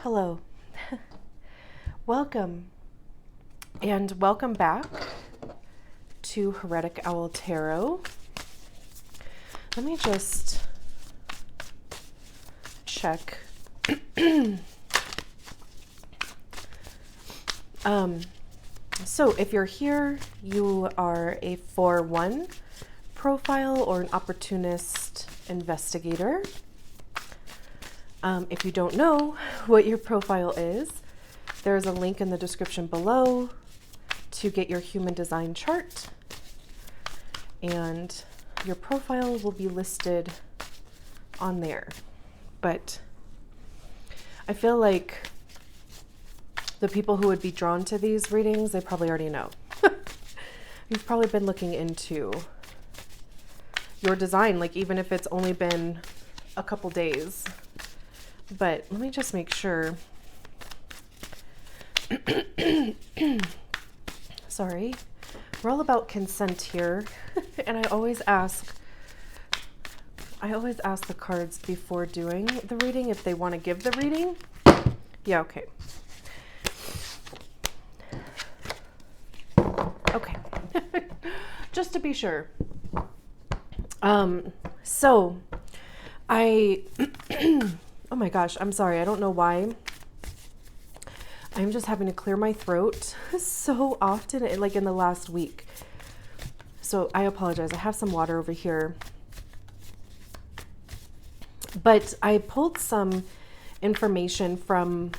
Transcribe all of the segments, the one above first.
Hello. Welcome. And welcome back to Heretic Owl Tarot. Let me just check. So if you're here, you are a 4-1 profile or an opportunist investigator. If you don't know what your profile is, there's a link in the description below to get your human design chart, and your profile will be listed on there. But I feel like the people who would be drawn to these readings, they probably already know. You've probably been looking into your design, like even if it's only been a couple days. But let me just make sure. Sorry. We're all about consent here. And I always ask the cards before doing the reading if they want to give the reading. Yeah, okay. Okay. Just to be sure. So oh my gosh, I'm sorry. I don't know why. I'm just having to clear my throat so often, like in the last week. So I apologize. I have some water over here. But I pulled some information from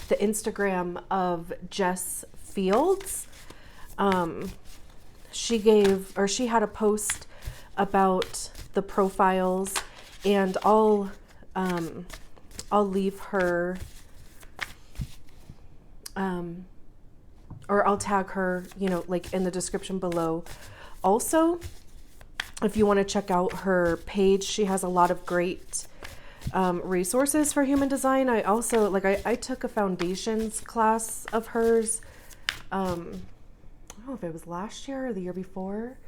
the Instagram of Jess Fields. She had a post about the profiles, and I'll leave her, or I'll tag her, like in the description below. Also, if you want to check out her page, she has a lot of great resources for human design. I also, I took a foundations class of hers. I don't know if it was last year or the year before.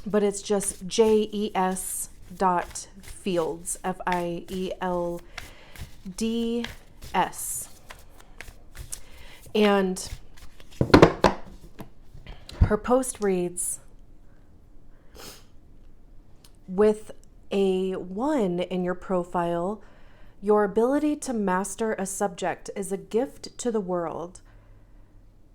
But it's just JES.Fields, FIELDS. And her post reads, with a 1 in your profile, your ability to master a subject is a gift to the world.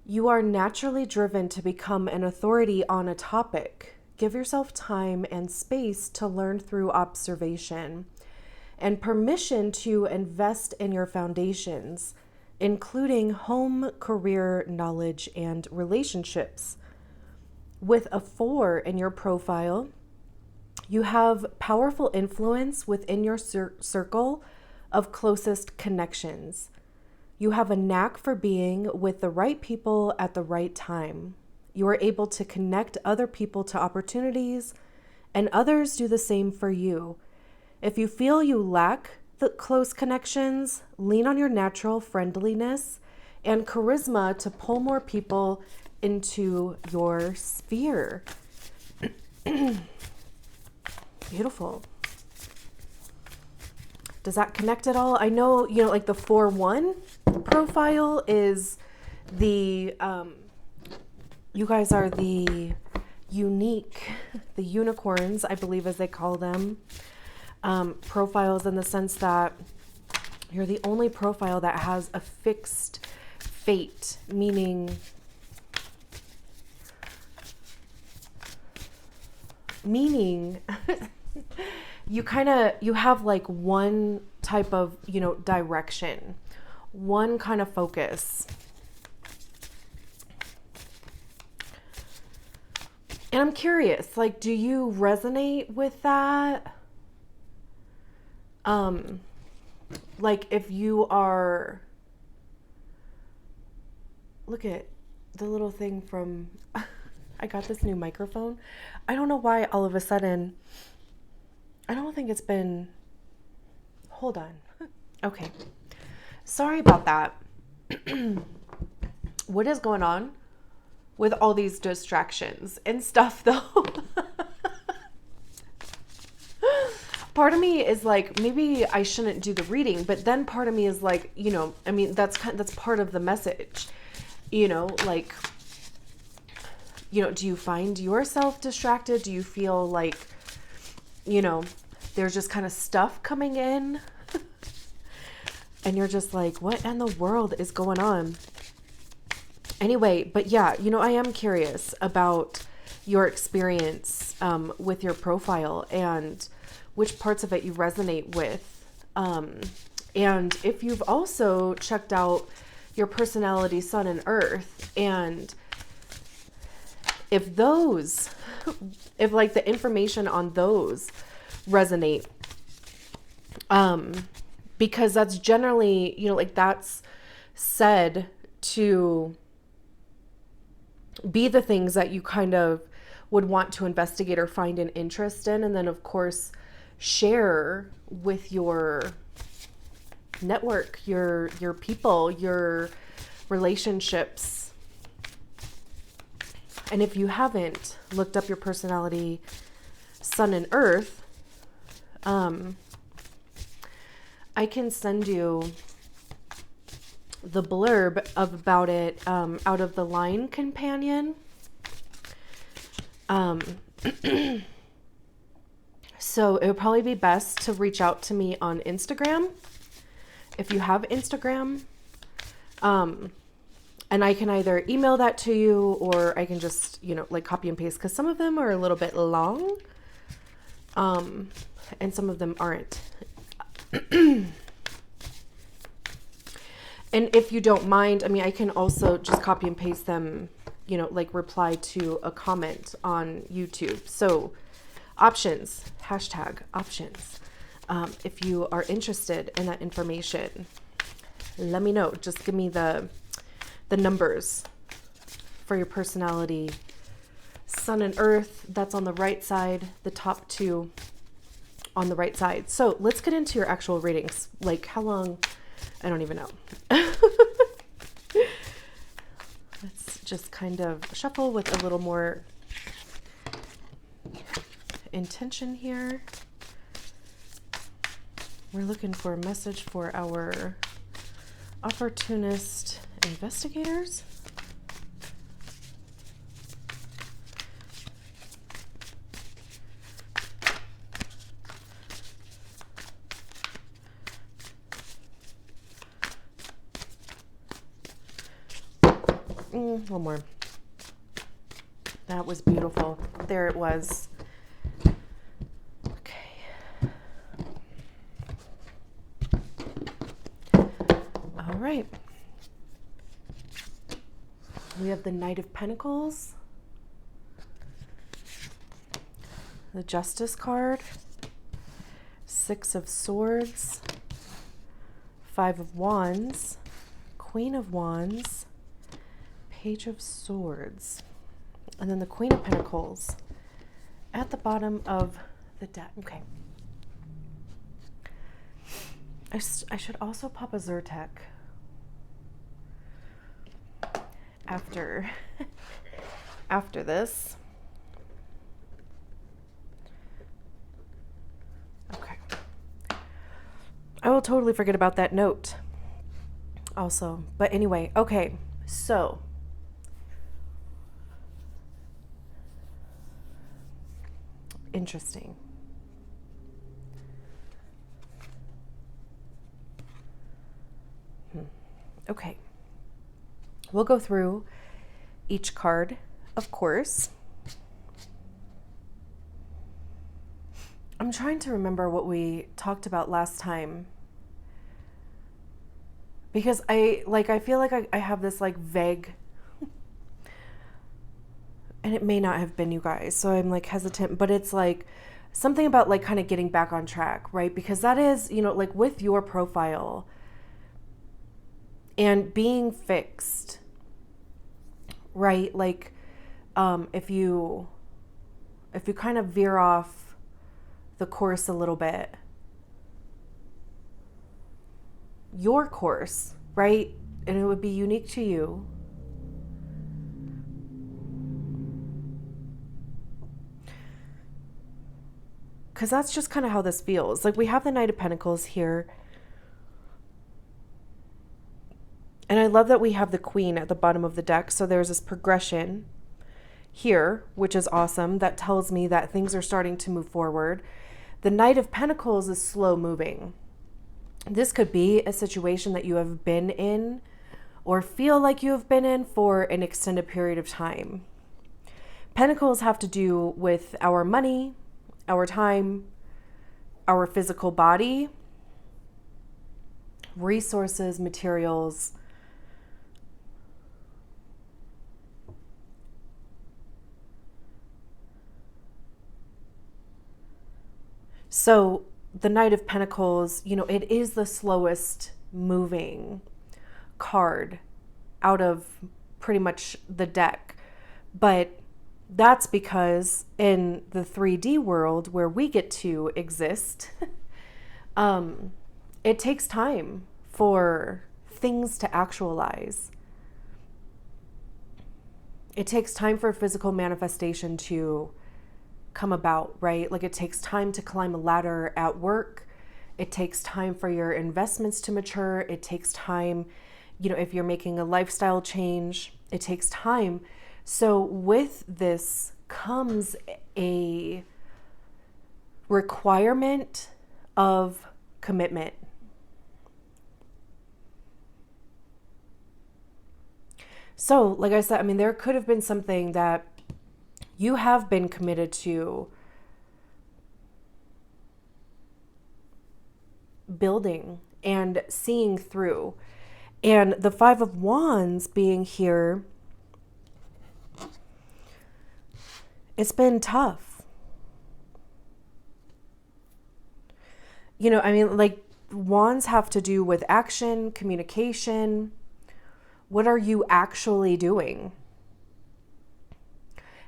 You are naturally driven to become an authority on a topic. Give yourself time and space to learn through observation, and permission to invest in your foundations, including home, career, knowledge, and relationships. With a 4 in your profile, you have powerful influence within your circle of closest connections. You have a knack for being with the right people at the right time. You are able to connect other people to opportunities, and others do the same for you. If you feel you lack the close connections, lean on your natural friendliness and charisma to pull more people into your sphere. Beautiful. Does that connect at all? I know, like the 4-1 profile is the, you guys are the unique, the unicorns, I believe as they call them, profiles, in the sense that you're the only profile that has a fixed fate, meaning you have like one type of, direction, one kind of focus. And I'm curious, do you resonate with that? If you are, look at the little thing from, I got this new microphone. I don't know why all of a sudden, I don't think it's been, hold on. Okay. Sorry about that. What is going on with all these distractions and stuff though? part of me is like, maybe I shouldn't do the reading, but then part of me is like, you know, I mean, that's part of the message, you know, like, you know, do you find yourself distracted? Do you feel like, you know, there's just kind of stuff coming in and you're just like, what in the world is going on? Anyway, but yeah, you know, I am curious about your experience with your profile and which parts of it you resonate with. And if you've also checked out your personality, sun and earth, and if those, if like the information on those resonate, because that's generally, you know, like that's said to be the things that you kind of would want to investigate or find an interest in. And then of course, share with your network, your people, your relationships. And if you haven't looked up your personality, sun and earth, I can send you the blurb about it out of the Line Companion. So it would probably be best to reach out to me on Instagram if you have Instagram. And I can either email that to you or I can just, you know, like copy and paste, because some of them are a little bit long and some of them aren't. And if you don't mind, I mean, I can also just copy and paste them, you know, like reply to a comment on YouTube. So options, hashtag options. If you are interested in that information, let me know. Just give me the numbers for your personality, sun and earth. That's on the right side, the top two on the right side. So let's get into your actual readings. Like how long? I don't even know. Let's just kind of shuffle with a little more intention here. We're looking for a message for our opportunist investigators. One more. That was beautiful. There it was. Okay. All right. We have the Knight of Pentacles, the Justice card, Six of Swords, Five of Wands, Queen of Wands, Page of Swords, and then the Queen of Pentacles at the bottom of the deck. Okay. I should also pop a Zodiac after this. Okay. I will totally forget about that note also. But anyway, okay. So interesting. Okay. We'll go through each card, of course. I'm trying to remember what we talked about last time, because I feel like I have this like vague, and it may not have been you guys, so I'm like hesitant, but it's like something about like kind of getting back on track, right? Because that is, you know, like with your profile and being fixed, right? Like if you kind of veer off the course a little bit, your course, right? And it would be unique to you. because that's just kind of how this feels. Like we have the Knight of Pentacles here. And I love that we have the Queen at the bottom of the deck. So there's this progression here, which is awesome. That tells me that things are starting to move forward. The Knight of Pentacles is slow moving. This could be a situation that you have been in or feel like you have been in for an extended period of time. Pentacles have to do with our money, our time, our physical body, resources, materials. So the Knight of Pentacles, you know, it is the slowest moving card out of pretty much the deck. But that's because in the 3D world where we get to exist, it takes time for things to actualize. It takes time for physical manifestation to come about, right? Like it takes time to climb a ladder at work. It takes time for your investments to mature. It takes time, you know, if you're making a lifestyle change, it takes time. So with this comes a requirement of commitment. So, like I said, I mean, there could have been something that you have been committed to building and seeing through. And the Five of Wands being here, it's been tough. You know, I mean, like wands have to do with action, communication. What are you actually doing?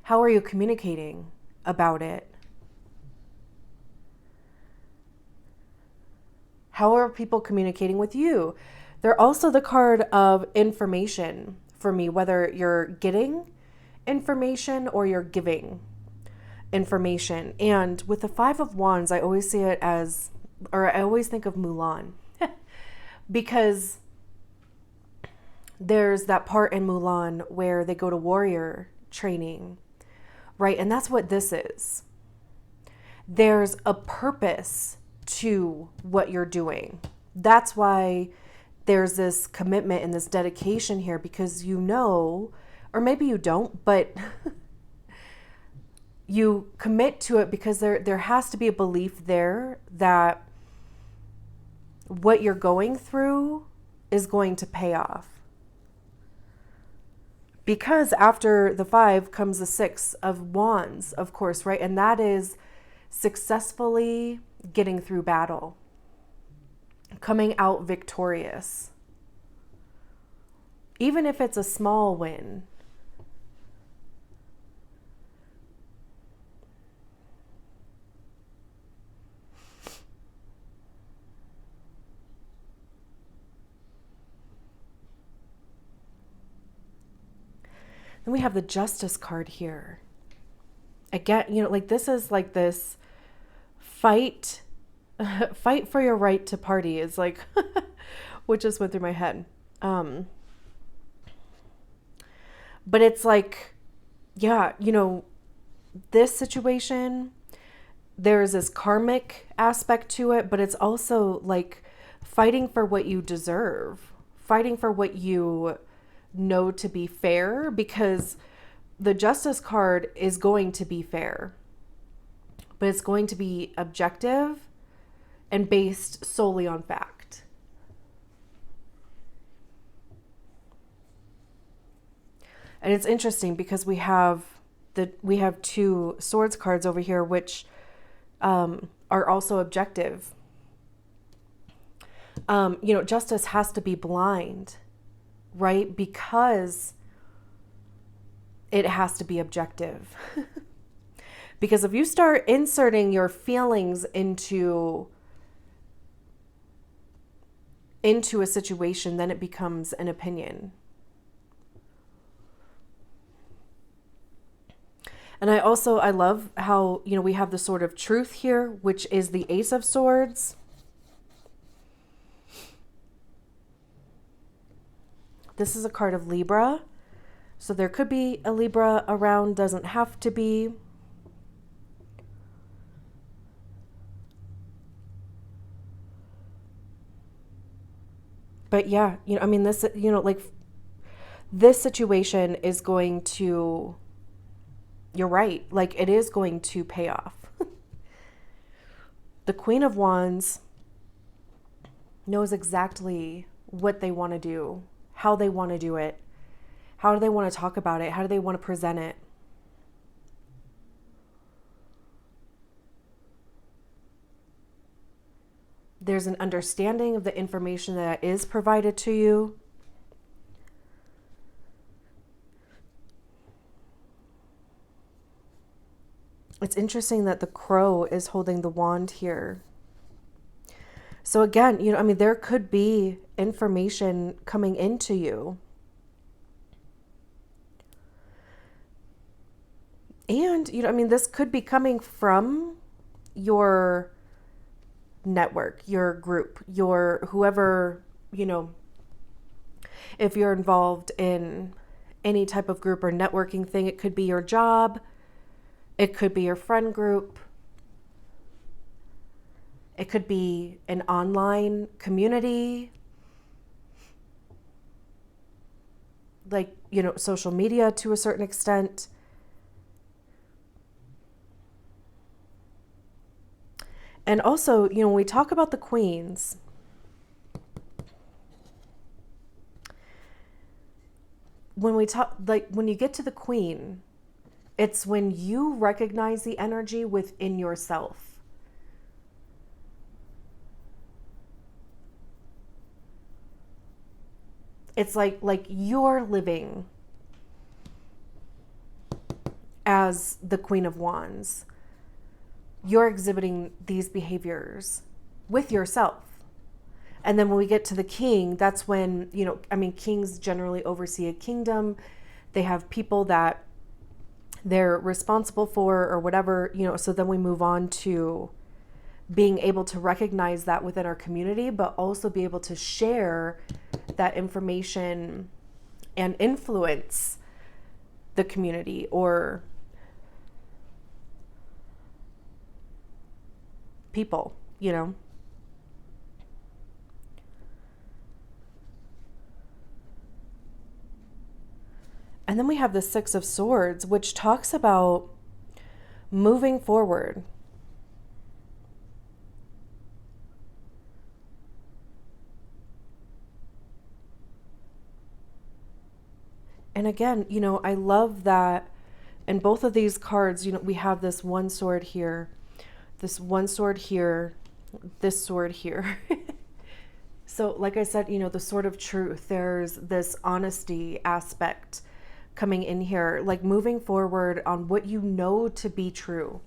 How are you communicating about it? How are people communicating with you? They're also the card of information for me, whether you're getting information or you're giving information. And with the Five of Wands, I always see it as, or I always think of Mulan because there's that part in Mulan where they go to warrior training, right? And that's what this is. There's a purpose to what you're doing. That's why there's this commitment and this dedication here, because you know, or maybe you don't, but you commit to it because there has to be a belief there that what you're going through is going to pay off. Because after the 5 comes the 6 of Wands, of course, right? And that is successfully getting through battle, coming out victorious. Even if it's a small win. Then we have the Justice card here. Again, you know, like this is like this fight for your right to party is like what just went through my head. But it's like, yeah, you know, this situation, there's this karmic aspect to it, but it's also like fighting for what you deserve, fighting for what you know to be fair, because the Justice card is going to be fair, but it's going to be objective and based solely on fact. And it's interesting because we have 2 Swords cards over here, which are also objective. You know, justice has to be blind, right? Because it has to be objective. Because if you start inserting your feelings into a situation, then it becomes an opinion. And I love how, we have the Sword of Truth here, which is the Ace of Swords. This is a card of Libra. So there could be a Libra around, doesn't have to be. But yeah, this, like this situation is going to, you're right, like it is going to pay off. The Queen of Wands knows exactly what they want to do, how they want to do it, how do they want to talk about it, how do they want to present it. There's an understanding of the information that is provided to you. It's interesting that the Crow is holding the wand here. So again, there could be information coming into you. And, this could be coming from your network, your group, your whoever, if you're involved in any type of group or networking thing, it could be your job, it could be your friend group, it could be an online community, like, social media to a certain extent. And also, when we talk about the queens, when you get to the queen, it's when you recognize the energy within yourself. It's like you're living as the Queen of Wands. You're exhibiting these behaviors with yourself. And then when we get to the king, that's when, kings generally oversee a kingdom. They have people that they're responsible for or whatever, so then we move on to being able to recognize that within our community, but also be able to share that information and influence the community or people, And then we have the Six of Swords, which talks about moving forward. And again, I love that in both of these cards, we have this one sword here, this one sword here, this sword here. So like I said, the Sword of Truth, there's this honesty aspect coming in here, like moving forward on what you know to be true.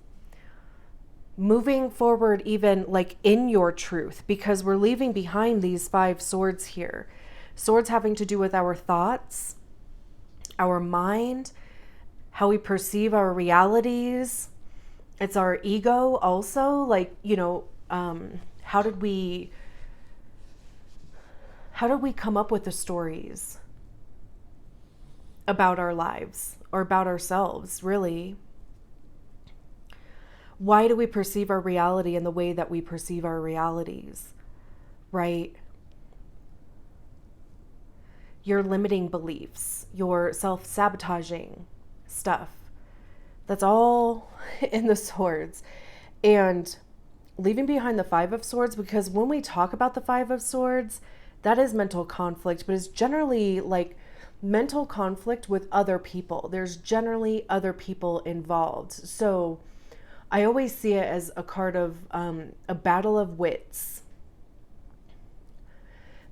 Moving forward even like in your truth, because we're leaving behind these 5 swords here. Swords having to do with our thoughts, our mind, how we perceive our realities. It's our ego also, like, how did we come up with the stories about our lives or about ourselves, really? Why do we perceive our reality in the way that we perceive our realities, right? Your limiting beliefs, your self-sabotaging stuff. That's all in the swords. And leaving behind the 5 of Swords, because when we talk about the 5 of Swords, that is mental conflict, but it's generally like mental conflict with other people. There's generally other people involved. So I always see it as a card of a battle of wits,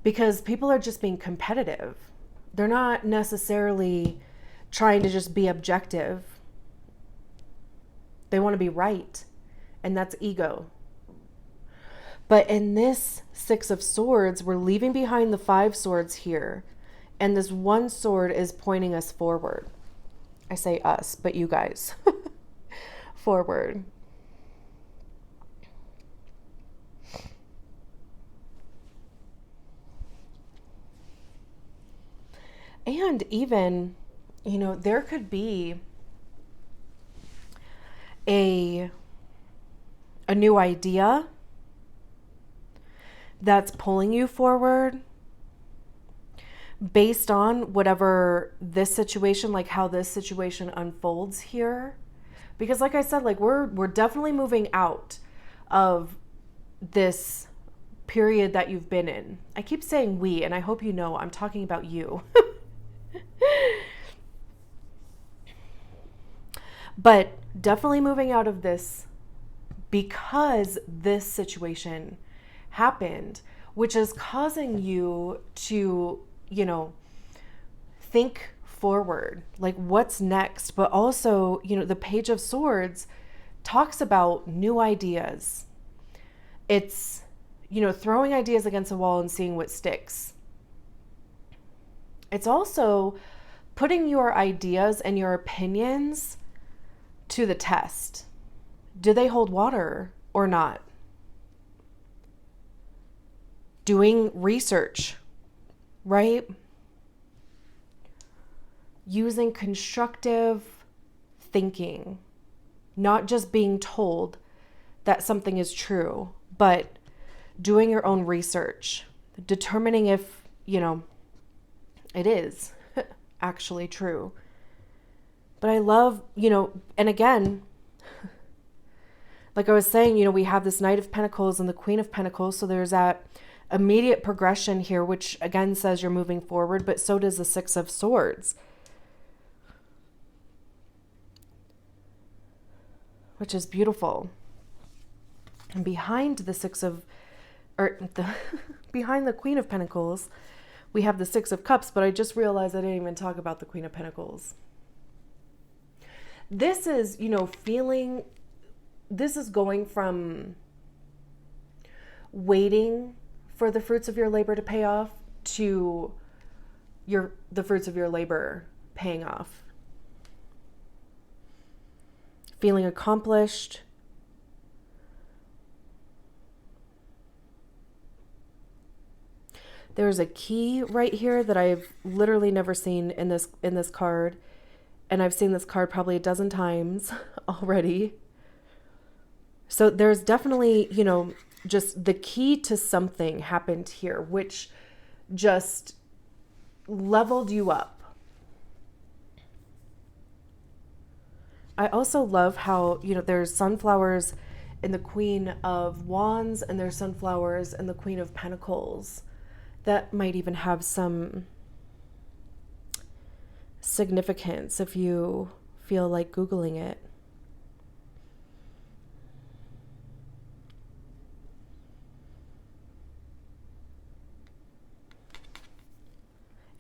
because people are just being competitive. They're not necessarily trying to just be objective. They want to be right, and that's ego. But in this 6 of Swords, we're leaving behind the 5 swords here, and this one sword is pointing us forward. I say us, but you guys. forward. And even, there could be a new idea that's pulling you forward based on whatever this situation, like how this situation unfolds here. Because like I said, like we're definitely moving out of this period that you've been in. I keep saying we, and I hope you know I'm talking about you. But definitely moving out of this because this situation happened, which is causing you to, think forward, like what's next. But also, the Page of Swords talks about new ideas. It's, throwing ideas against a wall and seeing what sticks. It's also putting your ideas and your opinions to the test. Do they hold water or not? Doing research, right? Using constructive thinking, not just being told that something is true, but doing your own research, determining if, it is actually true. But I love, and again, like I was saying, we have this Knight of Pentacles and the Queen of Pentacles. So there's that immediate progression here, which again says you're moving forward, but so does the Six of Swords, which is beautiful. And behind the behind the Queen of Pentacles, we have the Six of Cups, but I just realized I didn't even talk about the Queen of Pentacles. This is, this is going from waiting for the fruits of your labor to pay off to the fruits of your labor paying off. Feeling accomplished. There's a key right here that I've literally never seen in this card. And I've seen this card probably a dozen times already. So there's definitely, just the key to something happened here, which just leveled you up. I also love how, there's sunflowers in the Queen of Wands and there's sunflowers in the Queen of Pentacles. That might even have some significance if you feel like Googling it.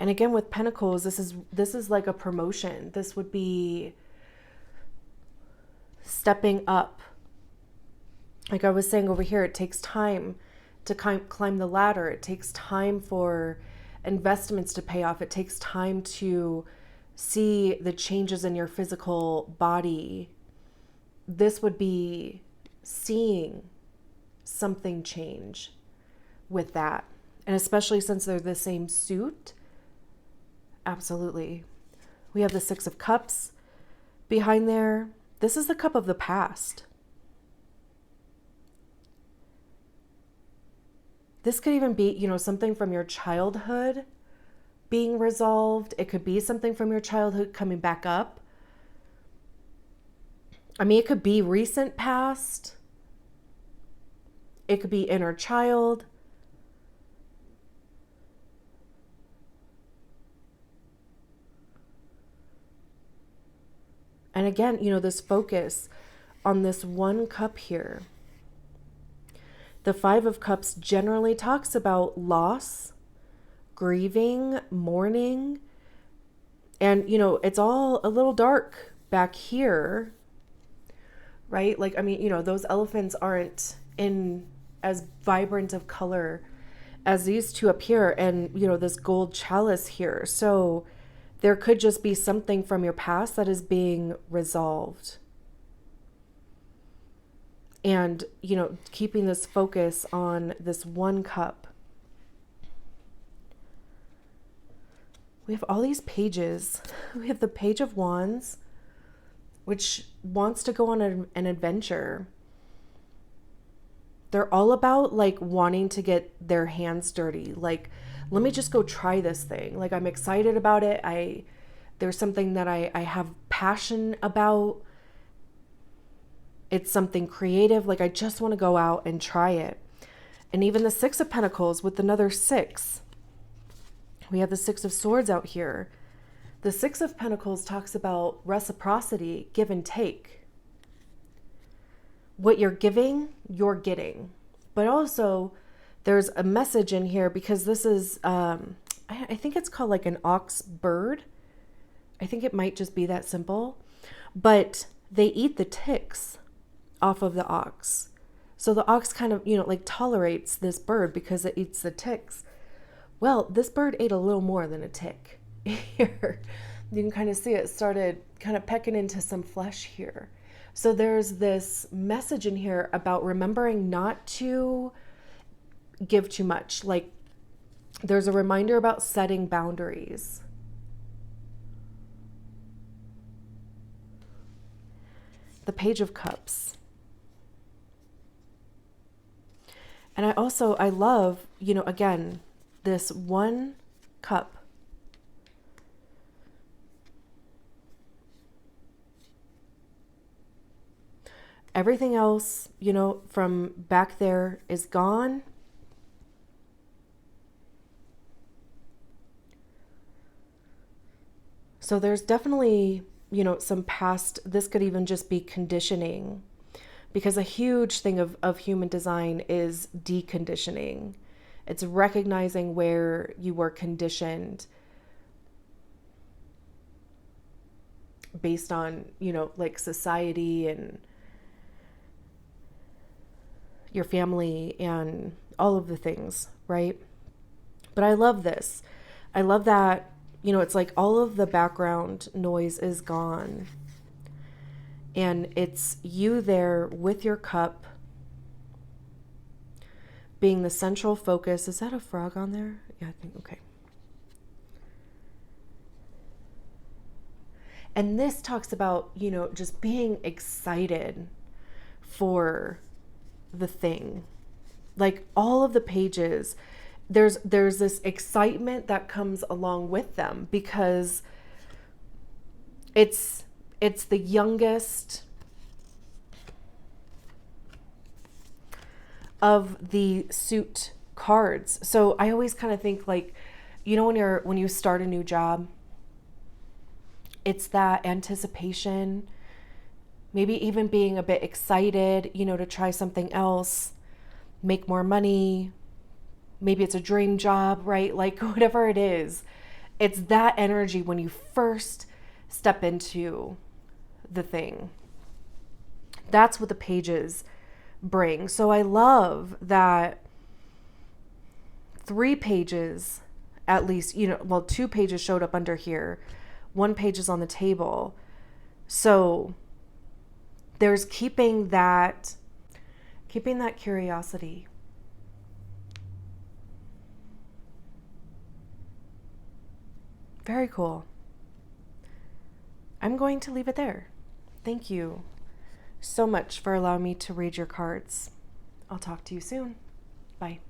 And again, with Pentacles, this is like a promotion. This would be stepping up. Like I was saying over here, it takes time to climb the ladder. It takes time for investments to pay off. It takes time to see the changes in your physical body. This would be seeing something change with that. And especially since they're the same suit. Absolutely. We have the Six of Cups behind there. This is the cup of the past. This could even be, something from your childhood being resolved. It could be something from your childhood coming back up. I mean, it could be recent past. It could be inner child. And again, this focus on this one cup here. The Five of Cups generally talks about loss, grieving, mourning, and, it's all a little dark back here, right? Like, I mean, those elephants aren't in as vibrant of color as these two up here, and, this gold chalice here. So there could just be something from your past that is being resolved. And, keeping this focus on this one cup. We have all these pages. We have the Page of Wands, which wants to go on an adventure. They're all about like wanting to get their hands dirty. Like, let me just go try this thing. Like, I'm excited about it. There's something that I have passion about. It's something creative. Like, I just want to go out and try it. And even the Six of Pentacles with another 6. We have the Six of Swords out here. The Six of Pentacles talks about reciprocity, give and take. What you're giving, you're getting. But also, there's a message in here because this is, I think it's called like an ox bird. I think it might just be that simple. But they eat the ticks off of the ox. So the ox kind of, like tolerates this bird because it eats the ticks. Well, this bird ate a little more than a tick here. You can kind of see it started kind of pecking into some flesh here. So there's this message in here about remembering not to give too much. Like, there's a reminder about setting boundaries. The Page of Cups. And I love, again, this one cup. Everything else, from back there is gone. So there's definitely, some past, this could even just be conditioning. Because a huge thing of human design is deconditioning. It's recognizing where you were conditioned based on, like society and your family and all of the things, right? But I love this. I love that, it's like all of the background noise is gone. And it's you there with your cup being the central focus. Is that a frog on there? Yeah, I think, okay. And this talks about, just being excited for the thing. Like, all of the pages, there's this excitement that comes along with them because it's the youngest of the suit cards. So I always kind of think like, when you start a new job, it's that anticipation, maybe even being a bit excited, to try something else, make more money. Maybe it's a dream job, right? Like, whatever it is, it's that energy when you first step into the thing. That's what the pages bring. So I love that 3 pages, at least, 2 pages showed up under here. 1 page is on the table. So there's keeping that curiosity. Very cool. I'm going to leave it there. Thank you so much for allowing me to read your cards. I'll talk to you soon. Bye.